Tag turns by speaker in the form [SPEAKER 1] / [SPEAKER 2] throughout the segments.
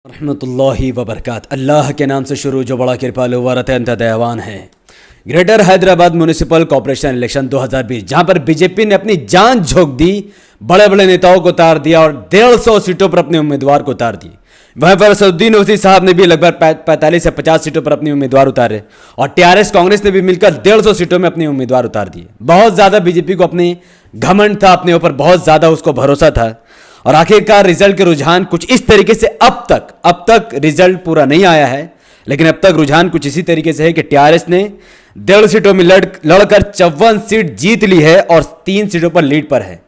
[SPEAKER 1] रहमतुल्लाहि व बरकात। अल्लाह के नाम से शुरू जो बड़ा कृपालु व अत्यंत दयावान है। Greater Hyderabad municipal corporation election 2020 जहां पर बीजेपी ने अपनी जान झोंक दी, बड़े बड़े नेताओं को उतार दिया और 150 सीटों पर अपने उम्मीदवार को उतार दिए। वहीं पर असदुद्दीन ओवैसी साहब ने भी लगभग 45 से 50 सीटों पर अपनी उम्मीदवार उतारे और टीआरएस कांग्रेस ने भी मिलकर 150 सीटों में अपनी उम्मीदवार उतार दिए। बहुत ज्यादा बीजेपी को अपने घमंड था, अपने ऊपर बहुत ज्यादा उसको भरोसा था और आखिरकार रिजल्ट के रुझान कुछ इस तरीके से अब तक रिजल्ट पूरा नहीं आया है, लेकिन अब तक रुझान कुछ इसी तरीके से है कि टीआरएस ने 150 सीटों में लड़कर 54 सीट जीत ली है और 3 सीटों पर लीड पर है।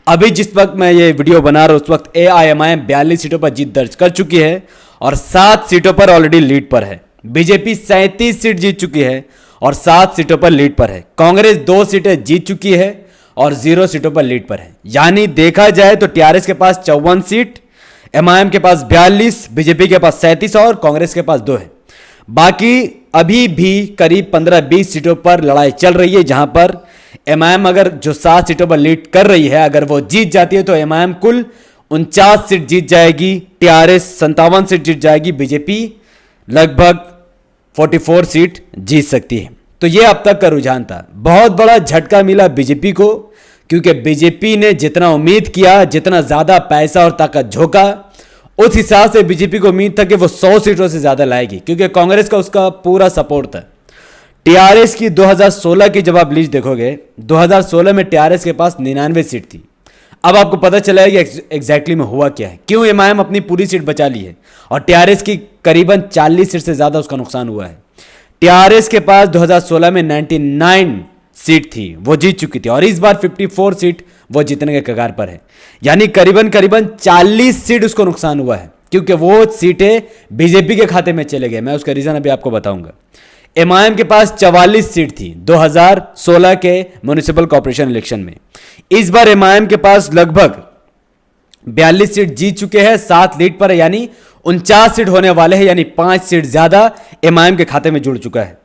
[SPEAKER 1] अभी जिस वक्त मैं ये वीडियो बना रहा हूं उस वक्त एआईएमआईएम 42 सीटों पर जीत दर्ज कर चुकी है और 7 सीटों पर ऑलरेडी लीड पर है। बीजेपी 37 सीट जीत चुकी है और 7 सीटों पर लीड पर है। कांग्रेस 2 सीटें जीत चुकी है और 0 सीटों पर लीड पर है। यानी देखा जाए तो टीआरएस के पास 54 सीट, एमआईएम के पास 42, बीजेपी के पास 37 और कांग्रेस के पास 2 है। बाकी अभी भी करीब 15-20 सीटों पर लड़ाई चल रही है, जहां पर एमआईएम अगर जो 7 सीटों पर लीड कर रही है, अगर वो जीत जाती है तो एमआईएम कुल 49 सीट जीत जाएगी, टीआरएस 57 सीट जीत जाएगी, बीजेपी लगभग 44 सीट जीत सकती है। तो ये अब तक का रुझान था। बहुत बड़ा झटका मिला बीजेपी को, क्योंकि बीजेपी ने जितना उम्मीद किया, जितना ज्यादा पैसा और ताकत झोंका, उस हिसाब से बीजेपी को उम्मीद था कि वो 100 सीटों से ज्यादा लाएगी, क्योंकि कांग्रेस का उसका पूरा सपोर्ट था। टीआरएस की 2016 की जब आप लीस्ट देखोगे, 2016 में टीआरएस के पास 99 सीट थी। अब आपको पता चला है कि एग्जैक्टली में हुआ क्या है, क्यों एमआईएम अपनी पूरी सीट बचा ली है और टीआरएस की करीबन 40 सीट से ज्यादा उसका नुकसान हुआ है। टीआरएस के पास 2016 में 99 सीट थी, वो जीत चुकी थी और इस बार 54 सीट वो जीतने के कगार पर है। यानी करीबन 40 सीट उसको नुकसान हुआ है, क्योंकि वो सीटें बीजेपी के खाते में चले गए। मैं उसका रीजन अभी आपको बताऊंगा। एमआईएम के पास 44 सीट थी 2016 के म्युनिसिपल कॉर्पोरेशन इलेक्शन में। इस बार एमआईएम के पास लगभग 42 सीट जीत चुके हैं, 7 लीड पर है, यानी 49 सीट होने वाले हैं, यानी 5 सीट ज्यादा एमआईएम के खाते में जुड़ चुका है।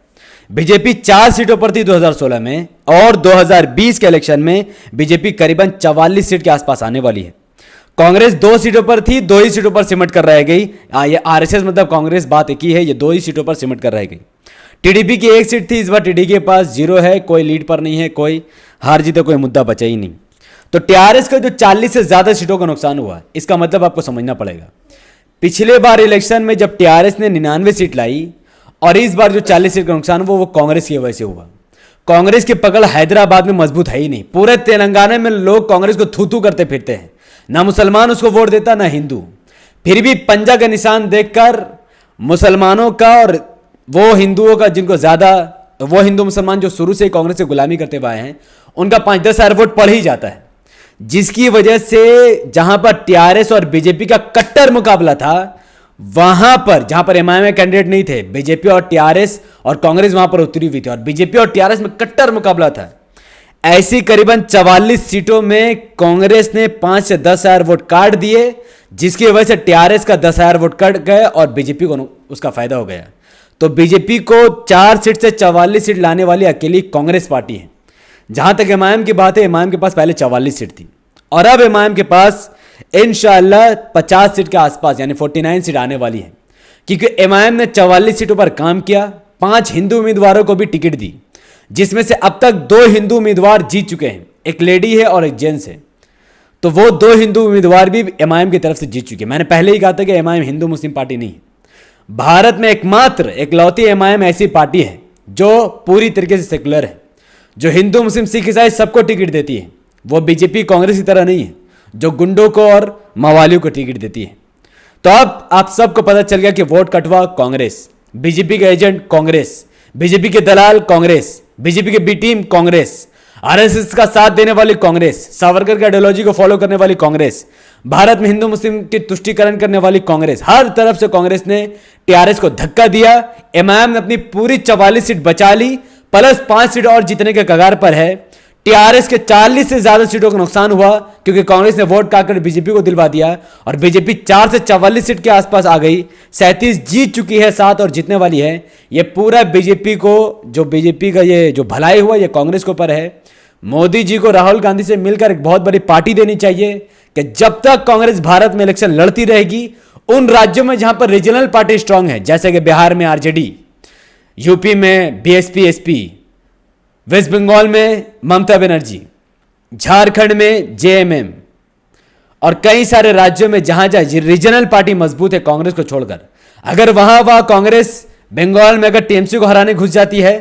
[SPEAKER 1] बीजेपी 4 सीटों पर थी 2016 में और 2020 के इलेक्शन में बीजेपी करीबन 44 सीट के आसपास आने वाली है। कांग्रेस 2 सीटों पर थी, 2 ही सीटों पर सिमट कर रह गई। ये आरएसएस मतलब कांग्रेस बात एक ही है, ये 2 ही सीटों पर सिमट कर रह गई। टीडीपी की 1 सीट थी, इस बार टीडीपी के पास 0 है, कोई लीड पर नहीं है, कोई हार जीते कोई मुद्दा बचा ही नहीं। तो टीआरएस का जो 40 से ज्यादा सीटों का नुकसान हुआ, इसका मतलब आपको समझना पड़ेगा। पिछले बार इलेक्शन में जब टीआरएस ने 99 सीट लाई और इस बार जो 40 सीट का नुकसान हुआ वो कांग्रेस की वजह से हुआ। कांग्रेस की पकड़ हैदराबाद में मजबूत है ही नहीं। पूरे तेलंगाना में लोग कांग्रेस को थू थू करते फिरते हैं, ना मुसलमान उसको वोट देता ना हिंदू। फिर भी पंजा का निशान देखकर मुसलमानों का और वो हिंदुओं का, जिनको ज्यादा, वो हिंदू मुसलमान जो शुरू से कांग्रेस से गुलामी करते हुए आए हैं, उनका 5-10 हजार वोट पड़ ही जाता है। जिसकी वजह से जहां पर टीआरएस और बीजेपी का कट्टर मुकाबला था, वहां पर जहां पर एमआईएम कैंडिडेट नहीं थे, बीजेपी और टीआरएस और कांग्रेस वहां पर उतरी हुई थी और बीजेपी और टीआरएस में कट्टर मुकाबला था। ऐसी करीबन 44 सीटों में कांग्रेस ने 5 से 10 हजार वोट काट दिए, जिसकी वजह से टीआरएस का 10 हजार वोट कट गए और बीजेपी को उसका फायदा हो गया। तो बीजेपी को 4 सीट से 44 सीट लाने वाली अकेली कांग्रेस पार्टी है। जहां तक एमआईएम की बात है, एमआईएम के पास पहले 44 सीट थी और अब एमआईएम के पास इंशाअल्लाह 50 सीट के आसपास यानी 49 सीट आने वाली है, क्योंकि एमआईएम ने 44 सीटों पर काम किया। 5 हिंदू उम्मीदवारों को भी टिकट दी, जिसमें से अब तक 2 हिंदू उम्मीदवार जीत चुके हैं, एक लेडी है और एक जेंट्स है। तो वो 2 हिंदू उम्मीदवार भी एमआईएम की तरफ से जीत चुके हैं। मैंने पहले ही कहा था कि एमआईएम हिंदू मुस्लिम पार्टी नहीं है। भारत में एकमात्र एकलौती एमआईएम ऐसी पार्टी है जो पूरी तरीके से सेकुलर है, जो हिंदू मुस्लिम सिख ईसाई सबको टिकट देती है। वो बीजेपी कांग्रेस की तरह नहीं है जो गुंडों को और मवालियों को टिकट देती है। तो अब आप सबको पता चल गया कि वोट कटवा कांग्रेस, बीजेपी के एजेंट कांग्रेस, बीजेपी के दलाल कांग्रेस, बीजेपी के बी टीम कांग्रेस, आरएसएस का साथ देने वाली कांग्रेस, सावरकर की आइडियोलॉजी को फॉलो करने वाली कांग्रेस, भारत में हिंदू मुस्लिम की तुष्टीकरण करने वाली कांग्रेस, हर तरफ से कांग्रेस ने टीआरएस को धक्का दिया। एमआईएम ने अपनी पूरी 44 सीट बचा ली, प्लस 5 सीट और जीतने के कगार पर है। टीआरएस के 40 से ज्यादा सीटों का नुकसान हुआ, क्योंकि कांग्रेस ने वोट काटकर बीजेपी को दिलवा दिया और बीजेपी 4 से 44 सीट के आसपास आ गई। 37 जीत चुकी है, 7 और जीतने वाली है। ये पूरा बीजेपी को, जो बीजेपी का ये जो भलाई हुआ, ये कांग्रेस के ऊपर है। मोदी जी को राहुल गांधी से मिलकर एक बहुत बड़ी पार्टी देनी चाहिए कि जब तक कांग्रेस भारत में इलेक्शन लड़ती रहेगी उन राज्यों में जहां पर रीजनल पार्टी स्ट्रांग है, जैसे कि बिहार में आरजेडी, यूपी में बीएसपी एसपी, वेस्ट बंगाल में ममता बनर्जी, झारखंड में जेएमएम और कई सारे राज्यों में जहां जहां रीजनल पार्टी मजबूत है कांग्रेस को छोड़कर, अगर वहां कांग्रेस बंगाल में अगर टीएमसी को हराने घुस जाती है,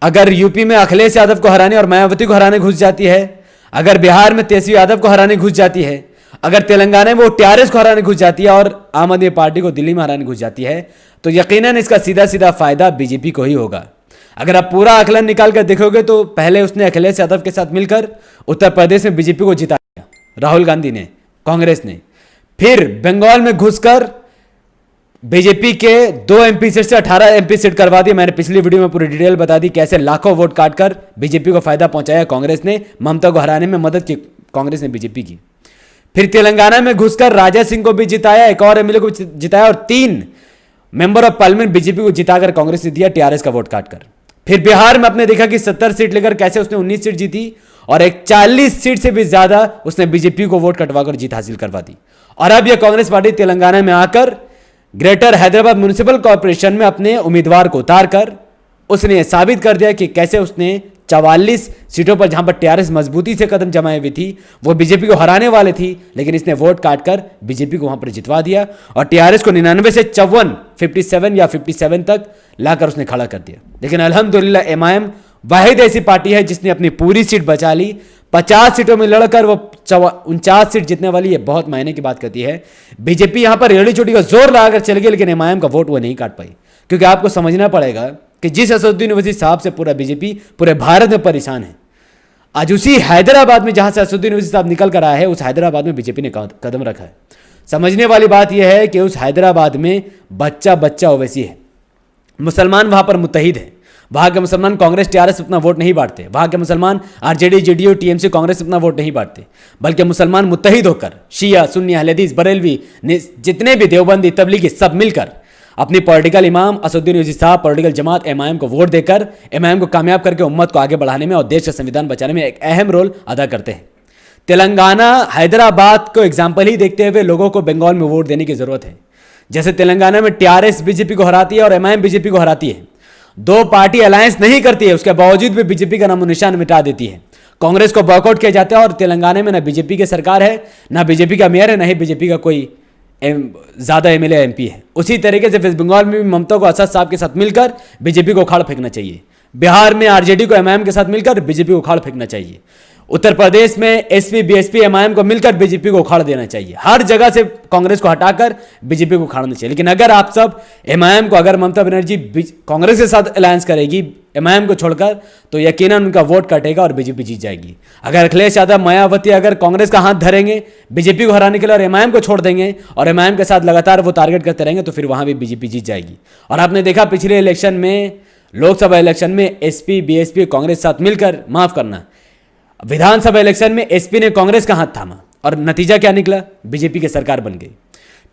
[SPEAKER 1] अगर यूपी में अखिलेश यादव को हराने और मायावती को हराने घुस जाती है, अगर बिहार में तेजस्वी यादव को हराने घुस जाती है, अगर तेलंगाना में वो टीआरएस को हराने घुस जाती है और आम आदमी पार्टी को दिल्ली में हराने घुस जाती है, तो यकीनन इसका सीधा सीधा फायदा बीजेपी को ही होगा। अगर आप पूरा आकलन निकाल कर देखोगे तो पहले उसने अखिलेश यादव के साथ मिलकर उत्तर प्रदेश में बीजेपी को जिताया, राहुल गांधी ने, कांग्रेस ने। फिर बंगाल में घुसकर बीजेपी के 2 एमपी सीट से 18 एमपी सीट करवा दी। मैंने पिछली वीडियो में पूरी डिटेल बता दी कैसे लाखों वोट काटकर बीजेपी को फायदा पहुंचाया कांग्रेस ने, ममता को हराने में मदद की कांग्रेस ने बीजेपी की। फिर तेलंगाना में घुसकर राजा सिंह को भी जिताया, एक और एमएलए को जिताया और 3 मेंबर ऑफ पार्लियामेंट बीजेपी को जिताकर कांग्रेस ने दिया टीआरएस का वोट काटकर। फिर बिहार में आपने देखा कि 70 सीट लेकर कैसे उसने 19 सीट जीती और एक 40 सीट से भी ज्यादा उसने बीजेपी को वोट कटवाकर जीत हासिल करवा दी। और अब यह कांग्रेस पार्टी तेलंगाना में आकर ग्रेटर हैदराबाद म्युनिसिपल कॉर्पोरेशन में अपने उम्मीदवार को उतारकर उसने साबित कर दिया कि कैसे उसने 44 सीटों पर जहां पर टीआरएस मजबूती से कदम जमाई हुई थी, वो बीजेपी को हराने वाले थी, लेकिन इसने वोट काटकर बीजेपी को वहां पर जितवा दिया और टीआरएस को 99 से 57 या 57 तक लाकर उसने खड़ा कर दिया। लेकिन अल्हम्दुलिल्लाह एमआईएम वाहिद ऐसी पार्टी है जिसने अपनी पूरी सीट बचा ली। 50 सीटों में लड़कर वो 49 सीट जीतने वाली है, बहुत मायने की बात करती है। बीजेपी यहां पर रेडी चोटी का जोर लगाकर चल गई, लेकिन एमआईएम का वोट वो नहीं काट पाई, क्योंकि आपको समझना पड़ेगा कि जिस असदुद्दीन ओवैसी साहब से पूरा बीजेपी पूरे भारत में परेशान है, आज उसी हैदराबाद में जहां से असदुद्दीन ओवैसी साहब निकल कर आए हैं, उस हैदराबाद में बीजेपी ने कदम रखा है। समझने वाली बात यह है कि उस हैदराबाद में बच्चा बच्चा ओवैसी है, मुसलमान वहां पर मुत्तहिद है। वहां के मुसलमान कांग्रेस टीआरएस अपना वोट नहीं बांटते, वहां के मुसलमान आरजेडी जेडीयू टीएमसी कांग्रेस अपना वोट नहीं बांटते, बल्कि मुसलमान मुत्तहिद होकर शिया सुन्नी अहले हदीस बरेलवी जितने भी देवबंदी तबलीगी सब मिलकर अपनी पॉलिटिकल इमाम असदुद्दीन ओवैसी साहब, पॉलिटिकल जमात एमआईएम को वोट देकर एमआईएम को कामयाब करके उम्मत को आगे बढ़ाने में और देश का संविधान बचाने में एक अहम रोल अदा करते हैं। तेलंगाना हैदराबाद को एग्जाम्पल ही देखते हुए लोगों को बंगाल में वोट देने की जरूरत है। जैसे तेलंगाना में टीआरएस बीजेपी को हराती है और एमआईएम बीजेपी को हराती है, 2 पार्टी अलायंस नहीं करती है, उसके बावजूद भी बीजेपी का नामो निशान मिटा देती है। कांग्रेस को बॉयकॉट किया जाता है और तेलंगाना में ना बीजेपी की सरकार है, ना बीजेपी का मेयर है, ना ही बीजेपी का कोई ज्यादा एमएलए एमपी है। उसी तरीके से वेस्ट बंगाल में भी ममता को असद साहब के साथ मिलकर बीजेपी को उखाड़ फेंकना चाहिए। बिहार में आरजेडी को एमआईएम के साथ मिलकर बीजेपी को उखाड़ फेंकना चाहिए। उत्तर प्रदेश में एसपी बीएसपी एमआईएम को मिलकर बीजेपी को उखाड़ देना चाहिए। हर जगह से कांग्रेस को हटाकर बीजेपी को उखाड़ना चाहिए। लेकिन अगर आप सब एमआईएम को, अगर ममता बनर्जी कांग्रेस के साथ अलायंस करेगी एमआईएम को छोड़कर, तो यकीनन उनका वोट कटेगा और बीजेपी जीत जाएगी। अगर अखिलेश यादव मायावती अगर कांग्रेस का हाथ धरेंगे बीजेपी को हराने के लिए और एमआईएम को छोड़ देंगे और एमआईएम के साथ लगातार वो टारगेट करते रहेंगे, तो फिर वहां भी बीजेपी जीत जाएगी। और आपने देखा पिछले इलेक्शन में, लोकसभा इलेक्शन में एसपी बीएसपी कांग्रेस साथ मिलकर, माफ करना, विधानसभा इलेक्शन में एसपी ने कांग्रेस का हाथ थामा और नतीजा क्या निकला, बीजेपी की सरकार बन गई।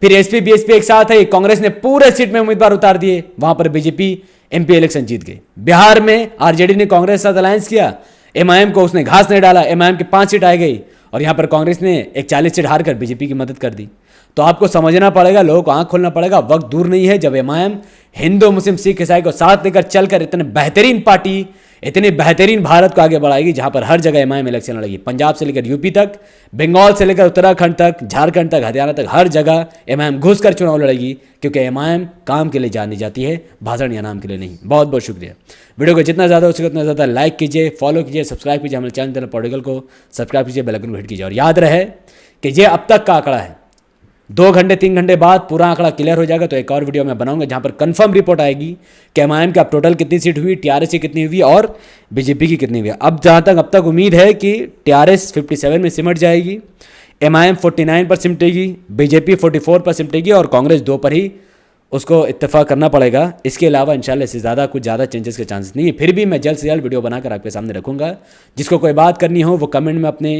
[SPEAKER 1] फिर एसपी बीएसपी एक साथ है, कांग्रेस ने पूरे सीट में उम्मीदवार उतार दिए, वहां पर बीजेपी एमपी इलेक्शन जीत गई। बिहार में आरजेडी ने कांग्रेस के साथ अलायंस किया, एमआईएम को उसने घास नहीं डाला, एमआईएम की 5 सीट आ गई और यहां पर कांग्रेस ने एक 40 सीट हारकर बीजेपी की मदद कर दी। तो आपको समझना पड़ेगा, लोगों को आंख खोलना पड़ेगा, वक्त दूर नहीं है जब एमआईएम हिंदू मुस्लिम सिख ईसाई को साथ लेकर चलकर इतने बेहतरीन पार्टी, इतनी बेहतरीन भारत को आगे बढ़ाएगी, जहां पर हर जगह एमआईएम इलेक्शन लड़ेगी। पंजाब से लेकर यूपी तक, बंगाल से लेकर उत्तराखंड तक, झारखंड तक, हरियाणा तक, हर जगह एमआईएम घुसकर चुनाव लड़ेगी, क्योंकि एमआईएम काम के लिए जानी जाती है, भाषण या नाम के लिए नहीं। बहुत बहुत शुक्रिया। वीडियो को जितना ज़्यादा हो सके उतना ज़्यादा लाइक कीजिए, फॉलो कीजिए, सब्सक्राइब कीजिए, हमारे चैनल पॉलिटिकल को सब्सक्राइब कीजिए, बेल आइकन को हिट कीजिए। और याद रहे कि ये अब तक का आंकड़ा है, 2 घंटे 3 घंटे बाद पूरा आंकड़ा क्लियर हो जाएगा, तो एक और वीडियो मैं बनाऊंगा जहां पर कंफर्म रिपोर्ट आएगी कि एमआईएम की अब टोटल कितनी सीट हुई, टीआरएस की कितनी हुई और बीजेपी की कितनी हुई। अब जहां तक अब तक उम्मीद है कि टीआरएस 57 में सिमट जाएगी, एमआईएम 49 पर सिमटेगी, बीजेपी 44 पर सिमटेगी और कांग्रेस 2 पर ही उसको इत्तेफाक करना पड़ेगा। इसके अलावा इंशाल्लाह इससे ज़्यादा कुछ ज़्यादा चेंजेस के चांसेस नहीं है। फिर भी मैं जल्द से जल्द वीडियो बनाकर आपके सामने रखूंगा। जिसको कोई बात करनी हो वो कमेंट में अपने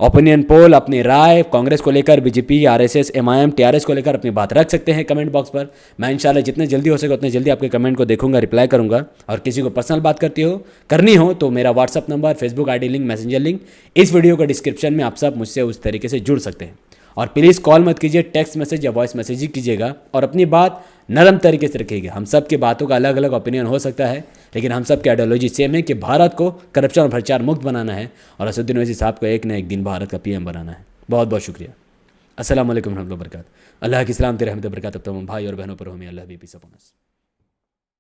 [SPEAKER 1] ओपिनियन पोल, अपनी राय कांग्रेस को लेकर, बीजेपी, आरएसएस, एमआईएम, टीआरएस को लेकर अपनी बात रख सकते हैं कमेंट बॉक्स पर। मैं इंशाल्लाह जितने जल्दी हो सके उतने जल्दी आपके कमेंट को देखूंगा, रिप्लाई करूंगा। और किसी को पर्सनल बात करनी हो तो मेरा WhatsApp number, Facebook ID link, messenger link इस वीडियो के डिस्क्रिप्शन में आप सब मुझसे उस तरीके से जुड़ सकते हैं। और प्लीज़ कॉल मत कीजिए, टेक्स्ट मैसेज या वॉइस मैसेज ही कीजिएगा और अपनी बात नरम तरीके से रखिएगा। हम सब की बातों का अलग अलग ओपिनियन हो सकता है, लेकिन हम सब की आइडियोलॉजी सेम है कि भारत को करप्शन और भ्रष्टाचार मुक्त बनाना है और असदुद्दीन ओवैसी साहब को एक न एक दिन भारत का पीएम बनाना है। बहुत बहुत शुक्रिया। अस्सलाम वालेकुम रहमतुल्लाहि व बरकातहू। अल्लाह की सलामत रहमत बरकत तमाम भाई और बहनों पर हो। मे अल्लाह बी पीस अपॉन अस।